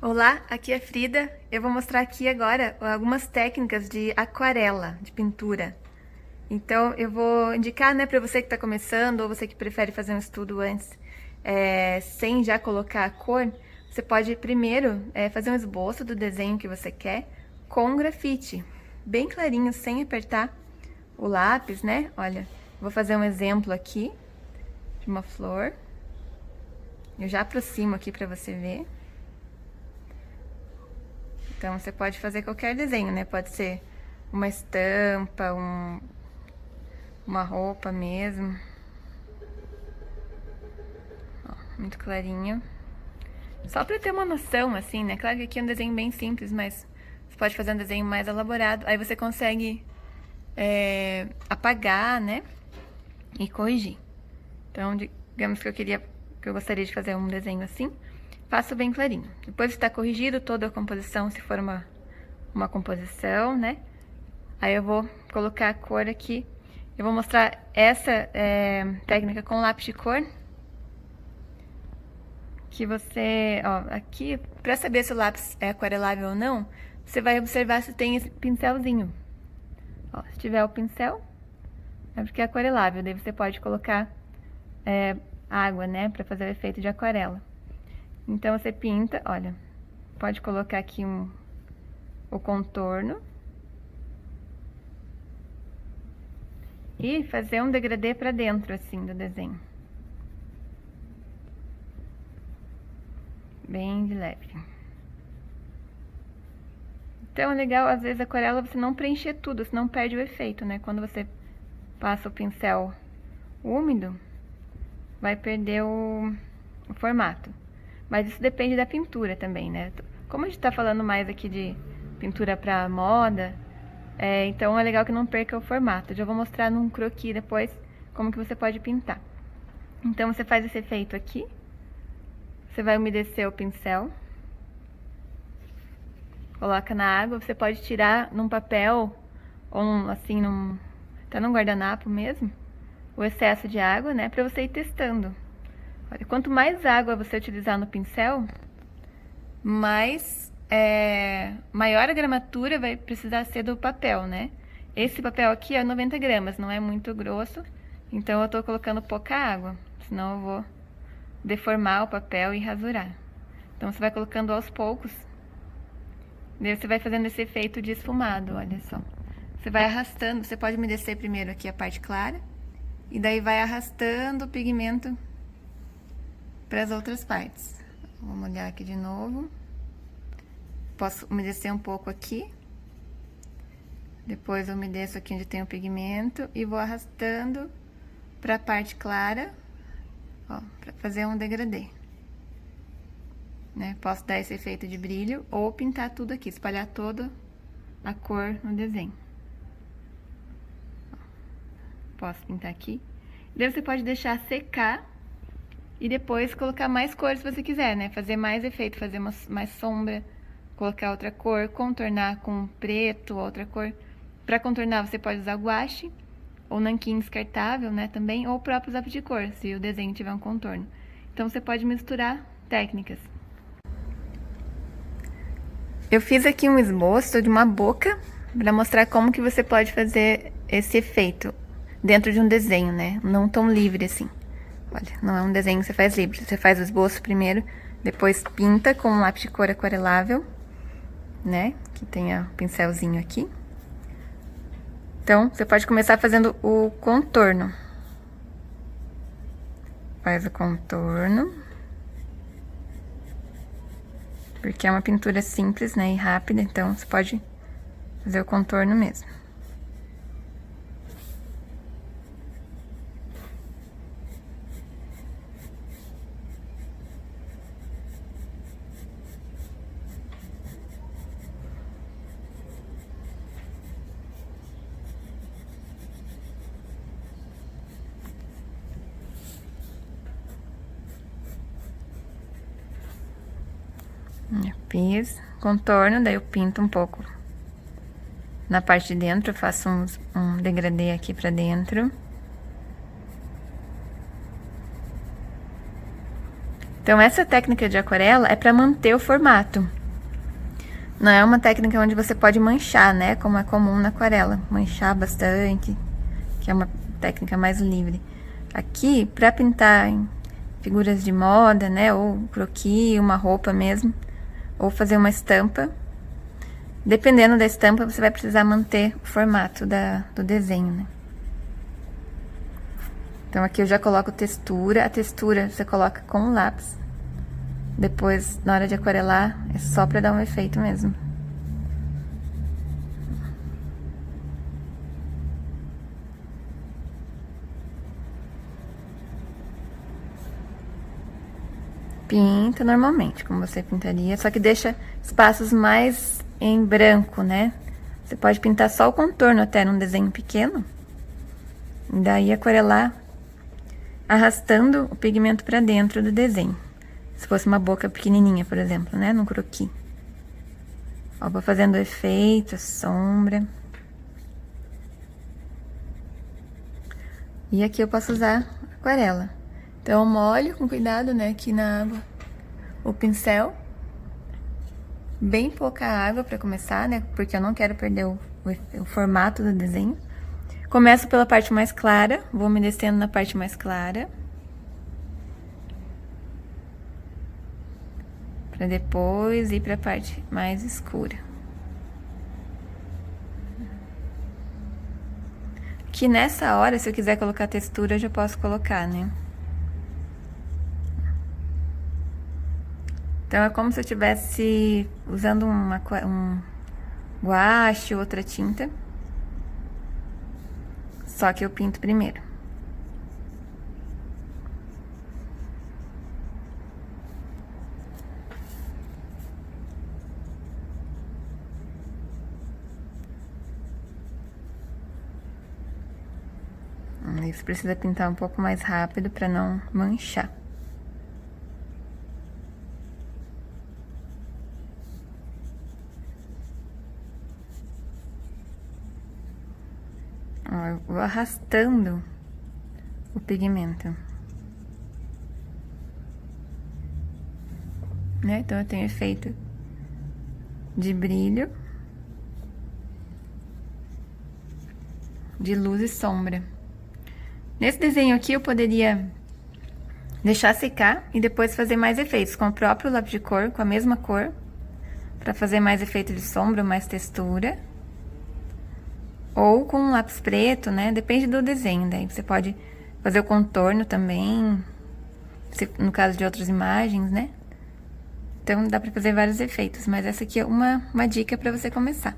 Olá, aqui é Frida. Eu vou mostrar aqui agora algumas técnicas de aquarela, de pintura. Então, eu vou indicar, né, para você que está começando ou você que prefere fazer um estudo antes, sem já colocar a cor, você pode primeiro fazer um esboço do desenho que você quer com grafite, bem clarinho, sem apertar o lápis, né? Olha, vou fazer um exemplo aqui de uma flor. Eu já aproximo aqui para você ver. Então, você pode fazer qualquer desenho, né? Pode ser uma estampa, uma roupa mesmo. Ó, muito clarinho. Só pra ter uma noção, assim, né? Claro que aqui é um desenho bem simples, mas você pode fazer um desenho mais elaborado. Aí você consegue apagar, né? E corrigir. Então, digamos que eu gostaria de fazer um desenho assim. Faço bem clarinho. Depois está corrigido toda a composição, se for uma composição, né? Aí eu vou colocar a cor aqui. Eu vou mostrar essa técnica com lápis de cor. Que você, ó, aqui, pra saber se o lápis é aquarelável ou não, você vai observar se tem esse pincelzinho. Ó, se tiver o pincel, é porque é aquarelável. Daí você pode colocar água, né, pra fazer o efeito de aquarela. Então você pinta, olha, pode colocar aqui o contorno. E fazer um degradê pra dentro, assim, do desenho. Bem de leve. Então é legal, às vezes, a aquarela você não preencher tudo, senão perde o efeito, né? Quando você passa o pincel úmido, vai perder o formato. Mas isso depende da pintura também, né? Como a gente tá falando mais aqui de pintura pra moda, então é legal que não perca o formato. Eu já vou mostrar num croquis depois como que você pode pintar. Então você faz esse efeito aqui. Você vai umedecer o pincel. Coloca na água. Você pode tirar num papel ou assim, até num guardanapo mesmo, o excesso de água, né? Pra você ir testando. Olha, quanto mais água você utilizar no pincel, maior a gramatura vai precisar ser do papel, né? Esse papel aqui é 90 gramas, não é muito grosso, então eu tô colocando pouca água, senão eu vou deformar o papel e rasurar. Então você vai colocando aos poucos, daí você vai fazendo esse efeito de esfumado, olha só. Você vai arrastando, você pode umedecer primeiro aqui a parte clara, e daí vai arrastando o pigmento para as outras partes. Vamos olhar aqui de novo. Posso umedecer um pouco aqui. Depois eu umedeço aqui onde tem o pigmento e vou arrastando para a parte clara, ó, para fazer um degradê. Né? Posso dar esse efeito de brilho ou pintar tudo aqui, espalhar toda a cor no desenho. Ó, posso pintar aqui. Daí você pode deixar secar e depois colocar mais cores se você quiser, né? Fazer mais efeito, fazer mais sombra, colocar outra cor, contornar com preto, outra cor. Para contornar você pode usar guache ou nanquim descartável, né, também, ou o próprio lápis de cor, se o desenho tiver um contorno. Então você pode misturar técnicas. Eu fiz aqui um esboço de uma boca para mostrar como que você pode fazer esse efeito dentro de um desenho, né? Não tão livre assim. Olha, não é um desenho que você faz livre. Você faz o esboço primeiro, depois pinta com um lápis de cor aquarelável, né? Que tem o pincelzinho aqui. Então, você pode começar fazendo o contorno. Faz o contorno. Porque é uma pintura simples, né? E rápida, então você pode fazer o contorno mesmo. Fiz contorno, daí eu pinto um pouco na parte de dentro, eu faço um degradê aqui pra dentro. Então, essa técnica de aquarela é para manter o formato. Não é uma técnica onde você pode manchar, né? Como é comum na aquarela. Manchar bastante, que é uma técnica mais livre. Aqui, para pintar em figuras de moda, né? Ou croquis, uma roupa mesmo. Ou fazer uma estampa. Dependendo da estampa, você vai precisar manter o formato do desenho, né? Então, aqui eu já coloco textura. A textura você coloca com o lápis. Depois, na hora de aquarelar, é só pra dar um efeito mesmo. Pinta normalmente, como você pintaria, só que deixa espaços mais em branco, né? Você pode pintar só o contorno até num desenho pequeno. E daí aquarelar arrastando o pigmento pra dentro do desenho. Se fosse uma boca pequenininha, por exemplo, né? Num croquis. Ó, vou fazendo o efeito, a sombra. E aqui eu posso usar aquarela. Então, eu molho com cuidado, né? Aqui na água o pincel. Bem pouca água pra começar, né? Porque eu não quero perder o formato do desenho. Começo pela parte mais clara. Vou me descendo na parte mais clara. Pra depois ir pra parte mais escura. Que nessa hora, se eu quiser colocar textura, eu já posso colocar, né? Então, é como se eu estivesse usando um guache ou outra tinta. Só que eu pinto primeiro. Isso precisa pintar um pouco mais rápido para não manchar. Ó, eu vou arrastando o pigmento. Né? Então, eu tenho efeito de brilho, de luz e sombra. Nesse desenho aqui, eu poderia deixar secar e depois fazer mais efeitos com o próprio lápis de cor, com a mesma cor, para fazer mais efeito de sombra, mais textura. Ou com um lápis preto, né? Depende do desenho, daí você pode fazer o contorno também, no caso de outras imagens, né? Então, dá pra fazer vários efeitos, mas essa aqui é uma dica pra você começar.